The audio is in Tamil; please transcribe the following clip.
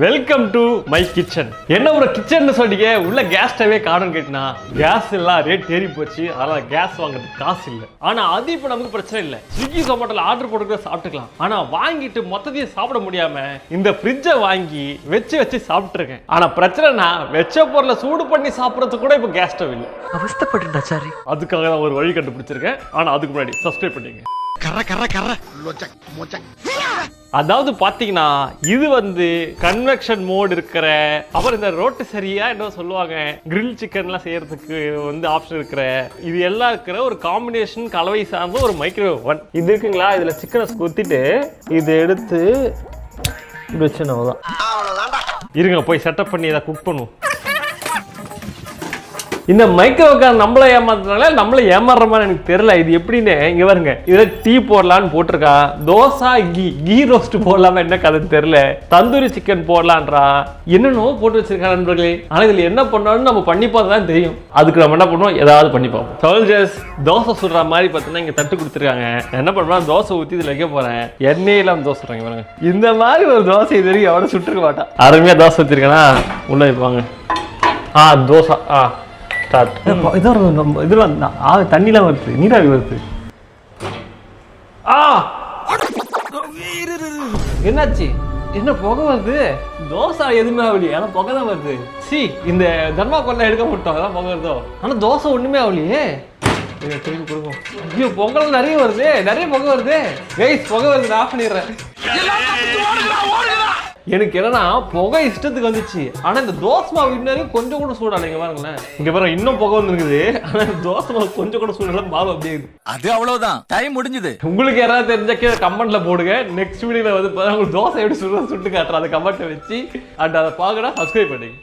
Welcome to my kitchen. என்ன ஒரு கிச்சன் சொன்னீங்க, உள்ள கேஸ் ஸ்டவே காணும் கேட்டினா கேஸ் எல்லாம் ரேட் ஏறி போச்சு. அதனால கேஸ் வாங்குறதுக்கு காசு இல்லை. ஆனா அது இப்போ நமக்கு பிரச்சனை இல்லை. ஸ்விக்கி ஜொமேட்டோல ஆர்டர் போட்டு சாப்பிட்டுக்கலாம். ஆனா வாங்கிட்டு மொத்தத்தையும் சாப்பிட முடியாம இந்த ஃப்ரிட்ஜை வாங்கி வச்சு சாப்பிட்டுருக்கேன். ஆனா பிரச்சனைனா வச்ச பொருளை சூடு பண்ணி சாப்பிட்றதுக்கு கூட இப்போ கேஸ் ஸ்டவ் இல்லை. அவஸ்தப்பட்டு அதுக்காக தான் ஒரு வழி கண்டுபிடிச்சிருக்கேன். ஆனா அதுக்கு முன்னாடி சப்ஸ்கிரைப் பண்ணிங்க. அதாவது பாத்தீங்கன்னா இது வந்து கன்வெக்ஷன் மோட் இருக்கிற, அப்புறம் இந்த ரோட்டு சரியா என்ன சொல்லுவாங்க கிரில் சிக்கன்லாம் செய்யறதுக்கு வந்து ஆப்ஷன் இருக்கிற, இது எல்லாம் இருக்கிற ஒரு காம்பினேஷன் கலவை சார்ந்த ஒரு மைக்ரோவேவ் ஓவன் இது இருக்குங்களா. இதுல சிக்கனை குத்திட்டு இதை எடுத்து இப்படி வச்சு தான் இருங்க போய் செட்டப் பண்ணி இதை குக் பண்ணுவோம். இந்த மைக்ரோவேவ் நம்மளை ஏமாத்துறதுனால நம்மளை ஏமாறுற மாதிரி எனக்கு தெரியல. இது எப்படின்னு இங்க பாருங்க, இதை டீ போடலான்னு போட்டிருக்கா. தோசை கீ ரோஸ்ட் போடலாமா என்ன கதை தெரியல. தந்தூரி சிக்கன் போடலான்றா, என்னென்னவோ போட்டு வச்சிருக்கா நண்பர்களே. ஆனா இதுல என்ன பண்ணணும்னு நம்ம பண்ணி பார்த்தா தெரியும். அதுக்கு நம்ம என்ன பண்ணுவோம், ஏதாவது பண்ணி பார்ப்போம். சோல்ஜர்ஸ் தோசை சுடுற மாதிரி பார்த்தீங்கன்னா இங்க தட்டு கொடுத்துருக்காங்க. என்ன பண்ணுறேன், தோசை ஊற்றி இதில் வைக்க போறேன். எண்ணெய் இல்லாம தோசை சுடுறாங்க பாருங்க. இந்த மாதிரி ஒரு தோசை இது வரைக்கும் எவ்வளோ சுட்டுருக்க மாட்டான். அருமையா தோசை ஊற்றிருக்கேனா உள்ள வைப்பாங்க. தோசை இதெல்லாம் தண்ணிலாம் வருது, நீராவி வருது. என்னாச்சு, என்ன புகை வருது? தோசை எதுவுமே ஆகலையே, ஆனா புகை தான் வருது. சி இந்த தர்மாக்கோல்லாம் எடுக்க மாட்டோம், அதான் புகை வருதோ. ஆனா தோசை ஒண்ணுமே ஆகலையே. திரும்பி கொடுக்கும். ஐயோ பொங்கல் நிறைய வருது, நிறைய புகை வருது. கைஸ் புகை வருது, ஆஃப் பண்ணிடுறேன். எனக்கு என்னன்னா புகை இஷ்டத்துக்கு வந்துச்சு. ஆனா இந்த தோசை மாவு இன்னும் கொஞ்சம் கூட சூடால. இங்க பாருங்களேன், இங்க பாருங்க இன்னும் புகை வந்துருக்குது. ஆனா தோசை மாவு கொஞ்சம் கூட சூடால, மாவு அப்படியே அது அவ்வளவுதான், டைம் முடிஞ்சது. உங்களுக்கு யாராவது தெரிஞ்சா கமெண்ட்ல போடுங்க. நெக்ஸ்ட் வீடியோல வந்து உங்களுக்கு தோசை எப்படி சுட்டு காட்டுறேன், அதை கமெண்ட்ல வச்சு அதை பார்க்கணும். சப்ஸ்கிரைப் பண்ணுங்க.